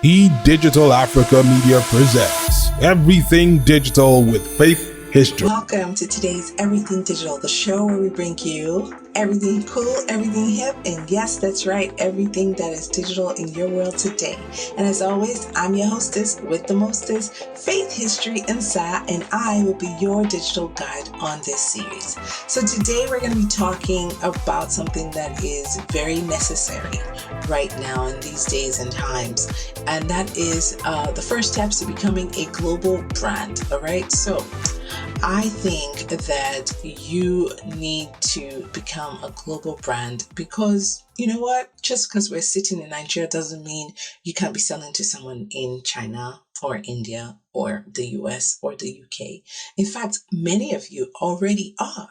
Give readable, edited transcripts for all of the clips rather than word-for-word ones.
Digital Africa Media presents Everything Digital with Faith History. Welcome to today's Everything Digital, the show where we bring you everything cool, everything hip, and yes, that's right, everything that is digital in your world today. And as always, I'm your hostess with the mostest, Faith History Inside, and I will be your digital guide on this series. So today we're going to be talking about something that is very necessary right now in these days and times, and that is the first steps to becoming a global brand. All right, so I think that you need to become a global brand because, you know what? Just because we're sitting in Nigeria doesn't mean you can't be selling to someone in China or India or the US or the UK. In fact, many of you already are.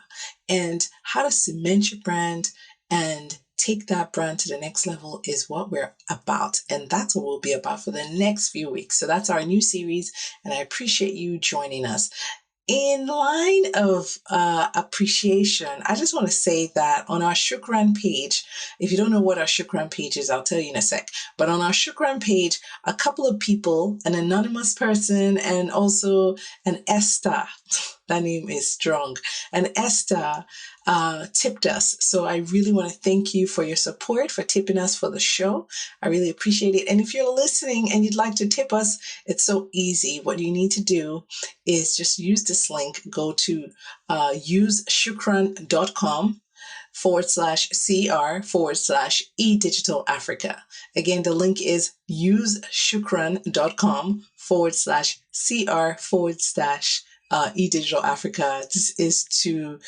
And how to cement your brand and take that brand to the next level is what we're about. And that's what we'll be about for the next few weeks. So that's our new series. And I appreciate you joining us. In line of appreciation, I just want to say that on our Shukran page, if you don't know what our Shukran page is, I'll tell you in a sec. But on our Shukran page, a couple of people, an anonymous person and also an Esther, that name is strong, an Esther tipped us. So I really want to thank you for your support, for tipping us for the show. I really appreciate it. And if you're listening and you'd like to tip us, it's so easy. What you need to do is just use this link. Go to useshukran.com /CR /eDigitalAfrica. Again, the link is useshukran.com /CR eDigital Africa. This is to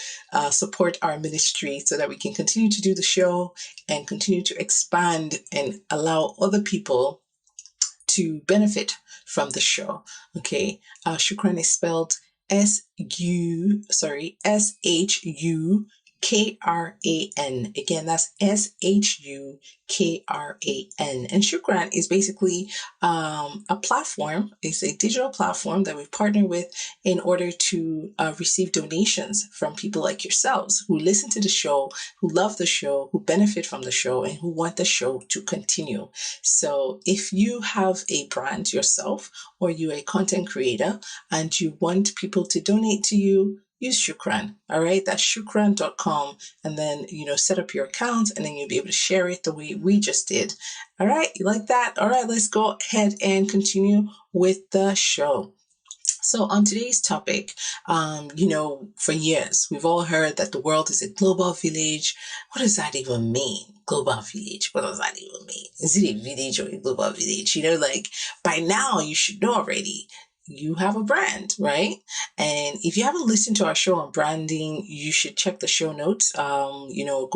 support our ministry so that we can continue to do the show and continue to expand and allow other people to benefit from the show. Okay, Shukran is spelled SHUKRAN. Again, that's SHUKRAN. And Shukran is basically a platform. It's a digital platform that we've partnered with in order to receive donations from people like yourselves who listen to the show, who love the show, who benefit from the show, and who want the show to continue. So if you have a brand yourself or you're a content creator and you want people to donate to you, use Shukran. All right, that's shukran.com, and then set up your account, and then you'll be able to share it the way we just did. All right, you like that? All right, let's go ahead and continue with the show. So on today's topic, for years, we've all heard that the world is a global village. What does that even mean? Global village. What does that even mean? Is it a village or a global village? By now you should know already. You have a brand, right? And if you haven't listened to our show on branding, you should check the show notes. Go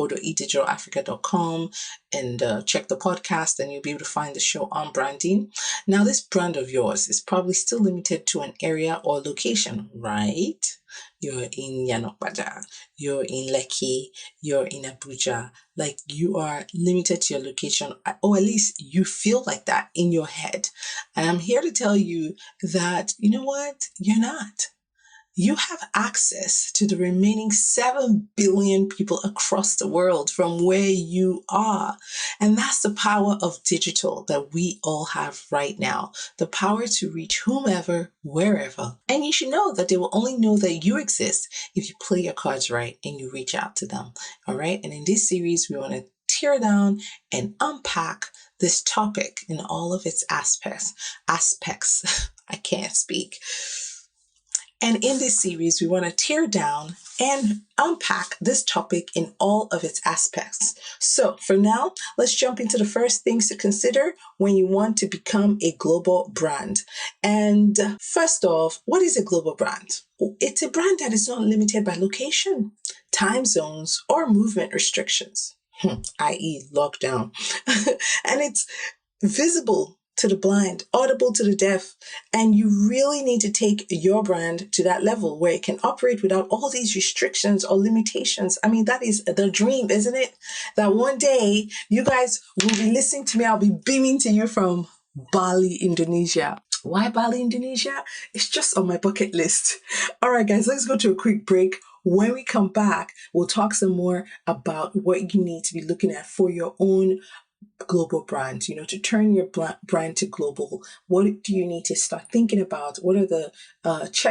to eDigitalAfrica.com and check the podcast, and you'll be able to find the show on branding. Now, this brand of yours is probably still limited to an area or location, right? You're in Yanokbaja, you're in Lekki, you're in Abuja. Like, you are limited to your location, or at least you feel like that in your head. And I'm here to tell you that, you know what? You're not. You have access to the remaining 7 billion people across the world from where you are. And that's the power of digital that we all have right now. The power to reach whomever, wherever. And you should know that they will only know that you exist if you play your cards right and you reach out to them. All right. And in this series, we want to tear down and unpack this topic in all of its aspects. I can't speak. And in this series, we want to tear down and unpack this topic in all of its aspects. So for now, let's jump into the first things to consider when you want to become a global brand. And first off, what is a global brand? It's a brand that is not limited by location, time zones, or movement restrictions, i.e. lockdown. And it's visible to the blind, audible to the deaf, and you really need to take your brand to that level where it can operate without all these restrictions or limitations. I mean, that is the dream, isn't it? That one day you guys will be listening to me. I'll be beaming to you from Bali, Indonesia. Why Bali, Indonesia? It's just on my bucket list. All right, guys, let's go to a quick break. When we come back, we'll talk some more about what you need to be looking at for your own global brand, to turn your brand to global, what do you need to start thinking about? What are the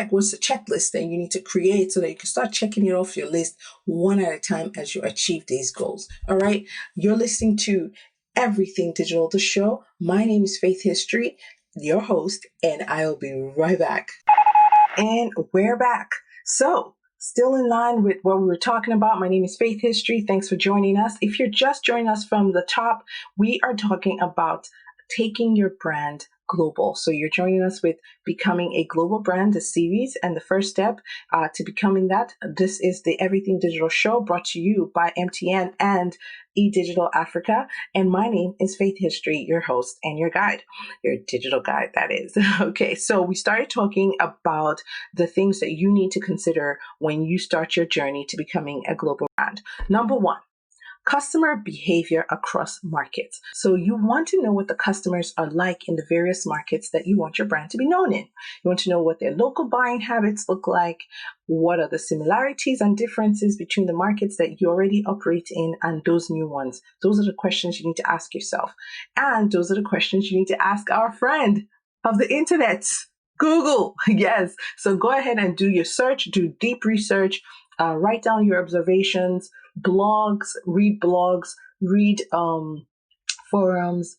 what's the checklist that you need to create so that you can start checking it off your list one at a time as you achieve these goals? All right. You're listening to Everything Digital, the show. My name is Faith History, your host, and I'll be right back. And we're back. So, still in line with what we were talking about, my name is Faith History. Thanks for joining us. If you're just joining us from the top, we are talking about taking your brand global. So you're joining us with Becoming a Global Brand, the series, and the first step to becoming that. This is the Everything Digital Show brought to you by MTN and eDigital Africa. And my name is Faith History, your host and your guide, your digital guide, that is. Okay, so we started talking about the things that you need to consider when you start your journey to becoming a global brand. Number one, customer behavior across markets. So you want to know what the customers are like in the various markets that you want your brand to be known in. You want to know what their local buying habits look like. What are the similarities and differences between the markets that you already operate in and those new ones? Those are the questions you need to ask yourself. And those are the questions you need to ask our friend of the internet, Google. Yes. So go ahead and do your search, do deep research, write down your observations, blogs, read forums,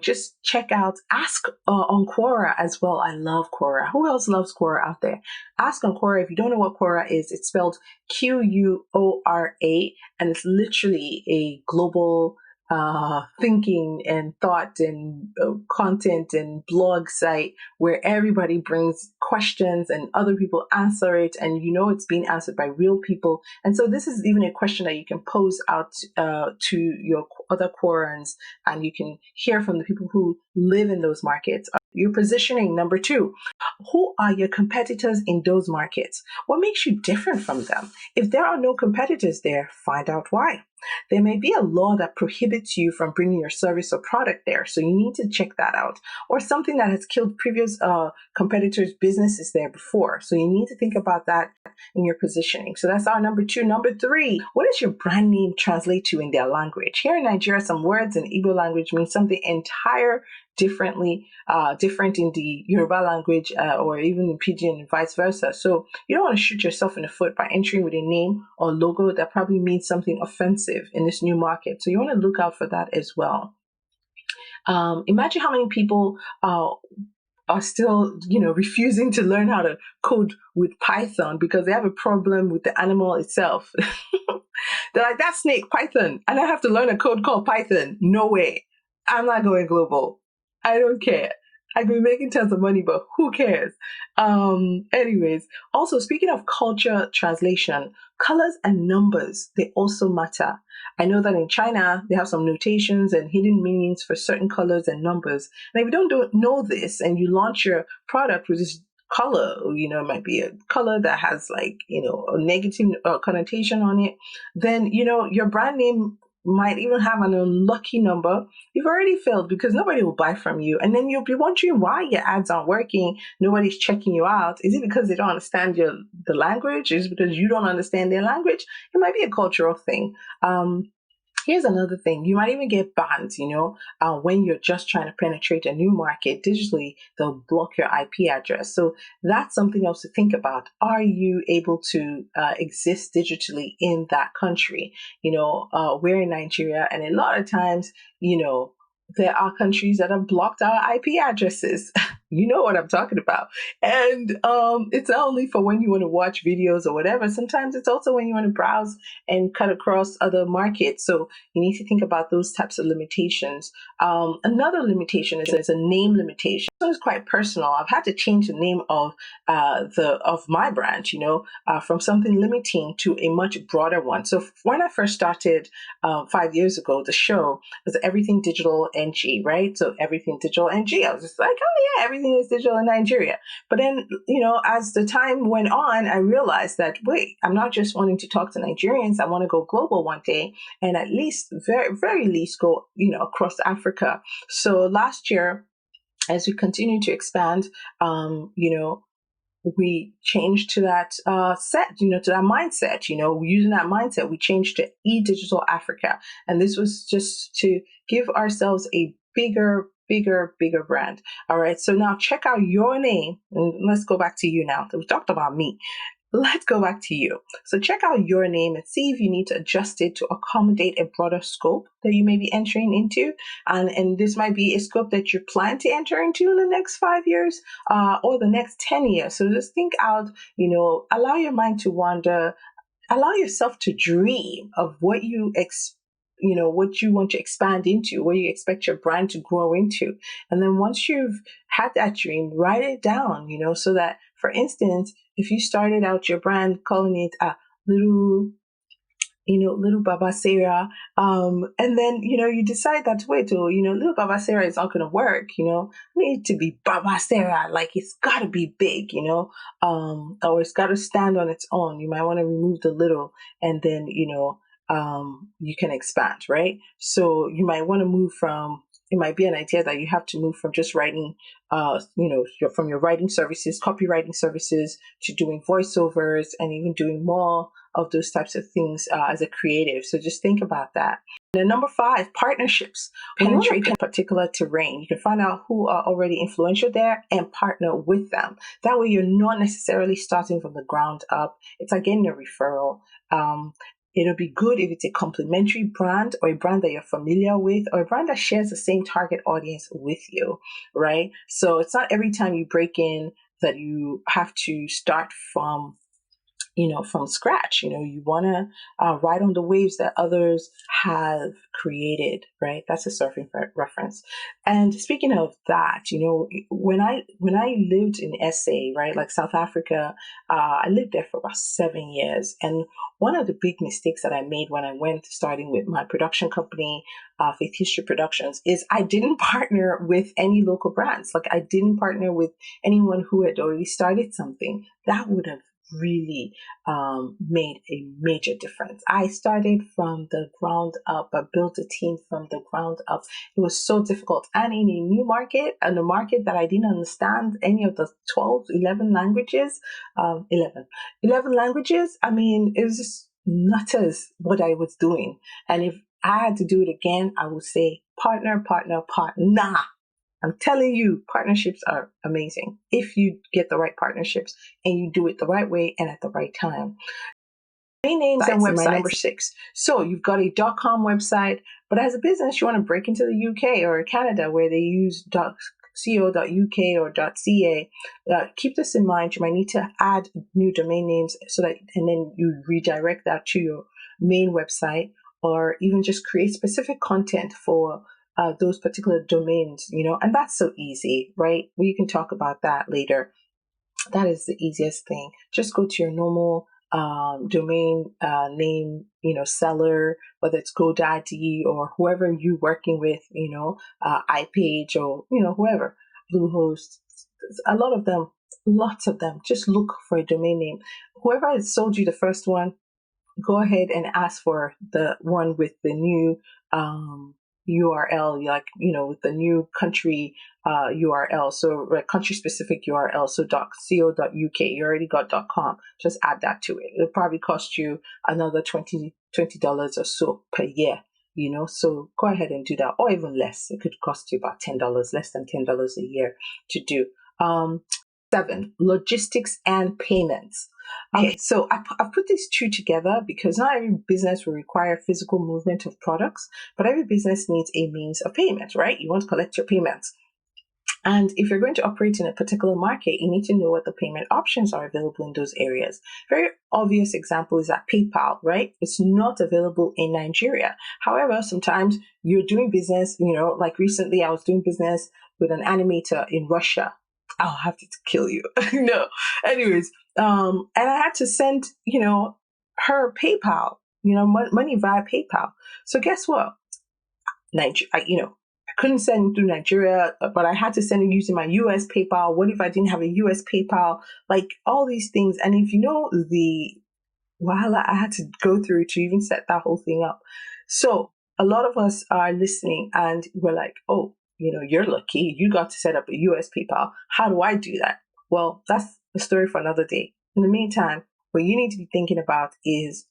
just check out, ask on Quora as well. I love Quora. Who else loves Quora out there? Ask on Quora. If you don't know what Quora is, it's spelled Quora, and it's literally a global thinking and thought and content and blog site where everybody brings questions and other people answer it, and it's being answered by real people. And so this is even a question that you can pose out to your other Quorans, and you can hear from the people who live in those markets. Your positioning, number two. Who are your competitors in those markets? What makes you different from them? If there are no competitors there, find out why. There may be a law that prohibits you from bringing your service or product there, so you need to check that out. Or something that has killed previous competitors' businesses there before, so you need to think about that in your positioning. So that's our number two. Number three, what does your brand name translate to in their language? Here in Nigeria, some words in Igbo language mean something different in the Yoruba language or even in Pidgin and vice versa. So you don't want to shoot yourself in the foot by entering with a name or logo that probably means something offensive in this new market. So you want to look out for that as well. Imagine how many people are still, refusing to learn how to code with Python because they have a problem with the animal itself. They're like, that snake, Python, and I have to learn a code called Python. No way. I'm not going global. I don't care. I could be making tons of money, but who cares? Anyways, also speaking of culture translation, colors and numbers, they also matter. I know that in China, they have some notations and hidden meanings for certain colors and numbers. And if you don't know this and you launch your product with this color, it might be a color that has a negative connotation on it, then, your brand name might even have an unlucky number. You've already failed because nobody will buy from you. And then you'll be wondering why your ads aren't working. Nobody's checking you out. Is it because they don't understand the language? Is it because you don't understand their language? It might be a cultural thing. Here's another thing. You might even get banned, when you're just trying to penetrate a new market digitally, they'll block your IP address. So that's something else to think about. Are you able to exist digitally in that country? We're in Nigeria, and a lot of times, there are countries that have blocked our IP addresses. You know what I'm talking about. And it's not only for when you want to watch videos or whatever. Sometimes it's also when you want to browse and cut across other markets. So you need to think about those types of limitations. Another limitation is a name limitation. So it's quite personal. I've had to change the name of my brand, from something limiting to a much broader one. So when I first started 5 years ago, the show was Everything Digital NG, right? So Everything Digital NG. I was just like, oh yeah, everything is digital in Nigeria. But then, as the time went on, I realized that, wait, I'm not just wanting to talk to Nigerians. I want to go global one day and at least, very, very least go, across Africa. So last year, as we continue to expand, we changed to that to that mindset. Using that mindset, we changed to eDigital Africa, and this was just to give ourselves a bigger brand. All right, so now check out your name, and let's go back to you now. We talked about me. Let's go back to you. So check out your name and see if you need to adjust it to accommodate a broader scope that you may be entering into. And this might be a scope that you plan to enter into in the next 5 years or the next 10 years. So just think out, allow your mind to wander, allow yourself to dream of what what you want to expand into, what you expect your brand to grow into. And then once you've had that dream, write it down, so that, for instance, if you started out your brand calling it a little Baba Sarah, and then, you decide that, wait, little Baba Sarah is not going to work, I need to be Baba Sarah, like it's got to be big, or it's got to stand on its own. You might want to remove the little, and then, you can expand, right? So you might want to move from, it might be an idea that you have to move from just writing, from your writing services, copywriting services, to doing voiceovers and even doing more of those types of things as a creative. So just think about that. And then number 5, partnerships. Penetrate a particular terrain. You can find out who are already influential there and partner with them. That way you're not necessarily starting from the ground up. It's again a referral. It'll be good if it's a complementary brand, or a brand that you're familiar with, or a brand that shares the same target audience with you, right? So it's not every time you break in that you have to start from scratch. You want to ride on the waves that others have created, right? That's a surfing reference. And speaking of that, when I lived in SA, right, like South Africa, I lived there for about 7 years. And one of the big mistakes that I made when I went starting with my production company, Faith History Productions, is I didn't partner with any local brands. Like, I didn't partner with anyone who had already started something. That would have really made a major difference. I started from the ground up. I built a team from the ground up. It was so difficult. And in a new market, and a market that I didn't understand any of the 11 languages, 11 languages, I mean, it was just nutters what I was doing. And if I had to do it again, I would say partner. I'm telling you, partnerships are amazing if you get the right partnerships and you do it the right way and at the right time. Domain names and websites. My number 6. So you've got a .com website, but as a business, you want to break into the UK or Canada where they use .co.uk or .ca. Keep this in mind. You might need to add new domain names and then you redirect that to your main website, or even just create specific content for those particular domains, and that's so easy, right? We can talk about that later. That is the easiest thing. Just go to your normal domain name, seller, whether it's GoDaddy or whoever you're working with, iPage or, whoever, Bluehost, lots of them. Just look for a domain name. Whoever has sold you the first one, go ahead and ask for the one with the new URL, with the new country URL, so country specific URL, so .co.uk. You already got .com, just add that to it. It'll probably cost you another $20 or so per year, so go ahead and do that, or even less. It could cost you about $10, less than $10 a year to do. 7, logistics and payments. Okay, so I've put these two together because not every business will require physical movement of products, but every business needs a means of payment, right? You want to collect your payments. And if you're going to operate in a particular market, you need to know what the payment options are available in those areas. Very obvious example is that PayPal, right? It's not available in Nigeria. However, sometimes you're doing business, like recently I was doing business with an animator in Russia. I'll have to kill you. No. Anyways, and I had to send, her PayPal, money via PayPal. So guess what? I couldn't send through Nigeria, but I had to send it using my US PayPal. What if I didn't have a US PayPal? Like all these things. And if you know the wahala I had to go through to even set that whole thing up. So a lot of us are listening and we're like, oh, you're lucky. You got to set up a US PayPal. How do I do that? Well, that's a story for another day. In the meantime, what you need to be thinking about is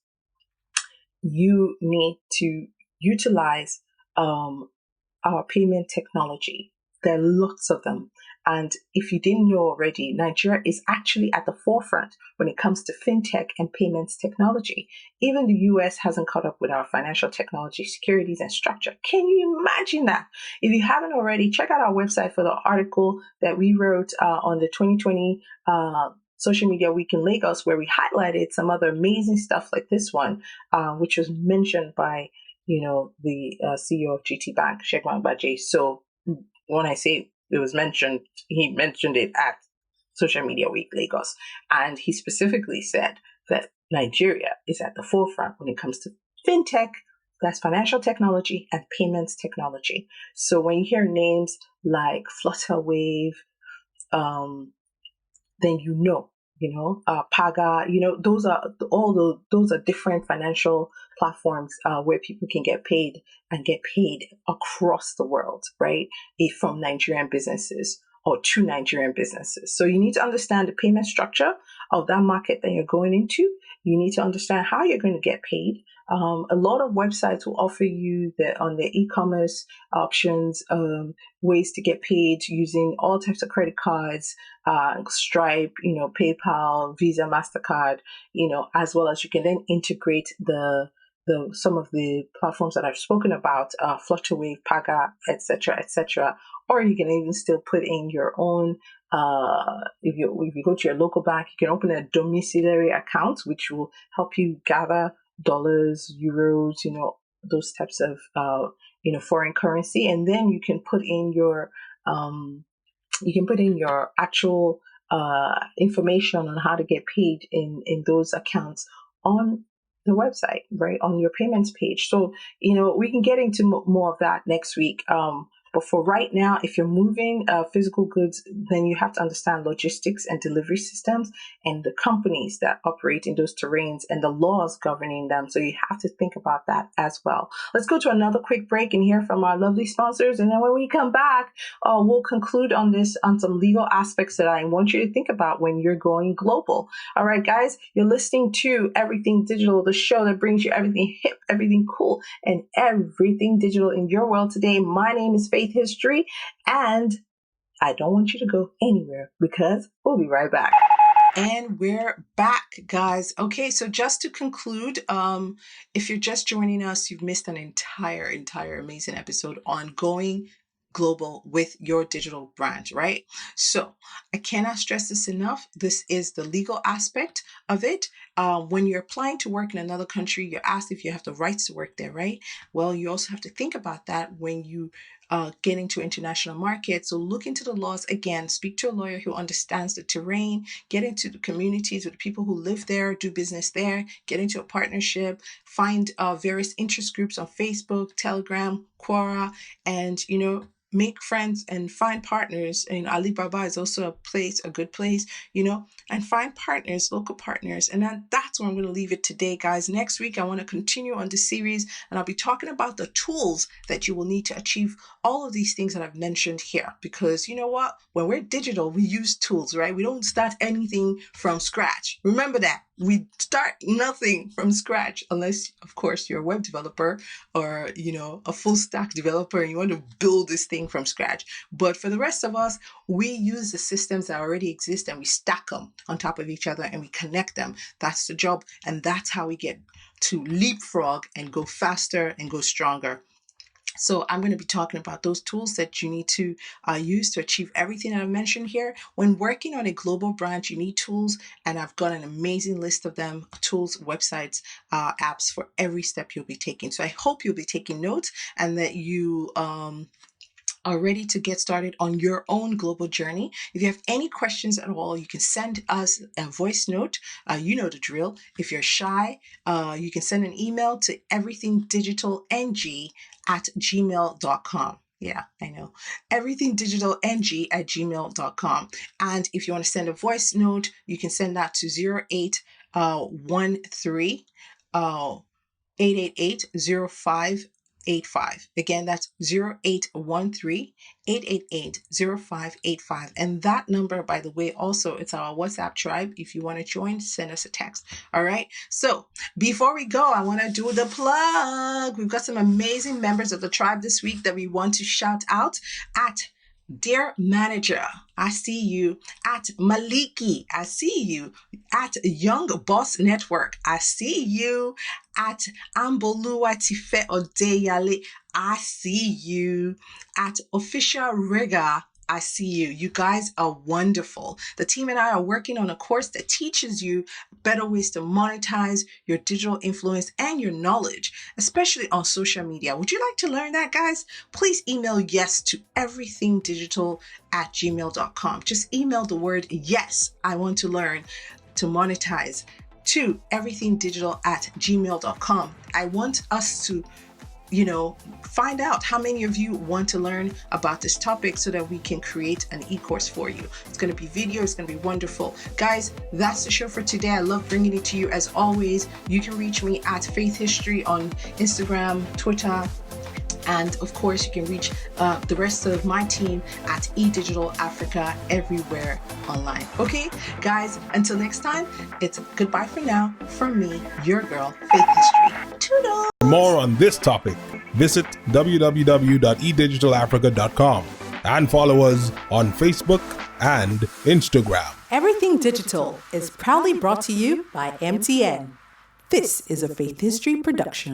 you need to utilize our payment technology. There are lots of them. And if you didn't know already, Nigeria is actually at the forefront when it comes to fintech and payments technology. Even the US hasn't caught up with our financial technology, securities, and structure. Can you imagine that? If you haven't already, check out our website for the article that we wrote on the 2020 Social Media Week in Lagos, where we highlighted some other amazing stuff like this one, which was mentioned by the CEO of GT Bank, Sheikh Baje. So when I say it was mentioned, he mentioned it at Social Media Week Lagos. And he specifically said that Nigeria is at the forefront when it comes to fintech, that's financial technology, and payments technology. So when you hear names like Flutterwave, then Paga, those are those are different financial platforms where people can get paid and get paid across the world, right? From Nigerian businesses or to Nigerian businesses. So you need to understand the payment structure of that market that you're going into. You need to understand how you're going to get paid. A lot of websites will offer you on their e-commerce options, ways to get paid using all types of credit cards, Stripe, PayPal, Visa, MasterCard, as well as you can then integrate some of the platforms that I've spoken about, Flutterwave, Paga, etc., or you can even still put in your own. If you go to your local bank, you can open a domiciliary account, which will help you gather dollars, euros, those types of foreign currency, and then you can put in your actual information on how to get paid in those accounts on the website, right, on your payments page. So we can get into more of that next week. But for right now, if you're moving physical goods, then you have to understand logistics and delivery systems and the companies that operate in those terrains and the laws governing them. So you have to think about that as well. Let's go to another quick break and hear from our lovely sponsors. And then when we come back, we'll conclude on some legal aspects that I want you to think about when you're going global. All right, guys, you're listening to Everything Digital, the show that brings you everything hip, everything cool, and everything digital in your world today. My name is Faith History, and I don't want you to go anywhere because we'll be right back. And we're back, guys. Okay, so just to conclude, if you're just joining us, you've missed an entire amazing episode on going global with your digital brand, right? So I cannot stress this enough. This is the legal aspect of it. When you're applying to work in another country, you're asked if you have the rights to work there, right? Well, you also have to think about that when you get into international markets. So look into the laws again, speak to a lawyer who understands the terrain, get into the communities with the people who live there, do business there, get into a partnership, find various interest groups on Facebook, Telegram, Quora, and make friends and find partners. And Alibaba is also a good place, and find partners, local partners. And then that's where I'm going to leave it today, guys. Next week, I want to continue on this series, and I'll be talking about the tools that you will need to achieve all of these things that I've mentioned here. Because you know what? When we're digital, we use tools, right? We don't start anything from scratch. Remember that. We start nothing from scratch unless, of course, you're a web developer or, a full stack developer and you want to build this thing from scratch. But for the rest of us, we use the systems that already exist and we stack them on top of each other and we connect them. That's the job. And that's how we get to leapfrog and go faster and go stronger. So I'm going to be talking about those tools that you need to use to achieve everything that I've mentioned here. When working on a global brand, you need tools, and I've got an amazing list of them, tools, websites, apps for every step you'll be taking. So I hope you'll be taking notes and that you are ready to get started on your own global journey. If you have any questions at all, you can send us a voice note. You know the drill. If you're shy, you can send an email to everythingdigitalng@gmail.com. Yeah, I know. everythingdigitalng@gmail.com. And if you want to send a voice note, you can send that to 0813 888 05 0585. Again, that's 0813-888-0585. And that number, by the way, also it's our WhatsApp tribe. If you want to join, send us a text. All right. So before we go, I want to do the plug. We've got some amazing members of the tribe this week that we want to shout out at Dear Manager, I see you. At Maliki, I see you. At Young Boss Network, I see you. At Ambolua Tife Odeyale, I see you. At Official Rega, I see you. You guys are wonderful. The team and I are working on a course that teaches you better ways to monetize your digital influence and your knowledge, especially on social media. Would you like to learn that, guys? Please email yes to everythingdigital@gmail.com. Just email the word yes, I want to learn to monetize, to everythingdigital@gmail.com. I want us to find out how many of you want to learn about this topic so that we can create an e-course for you. It's going to be video. It's going to be wonderful. Guys, that's the show for today. I love bringing it to you as always. You can reach me at Faith History on Instagram, Twitter, and of course, you can reach the rest of my team at eDigital Africa everywhere online. Okay, guys, until next time, it's goodbye for now from me, your girl, Faith History. Toodles! For more on this topic, visit www.edigitalafrica.com and follow us on Facebook and Instagram. Everything Digital is proudly brought to you by MTN. This is a Faith History production.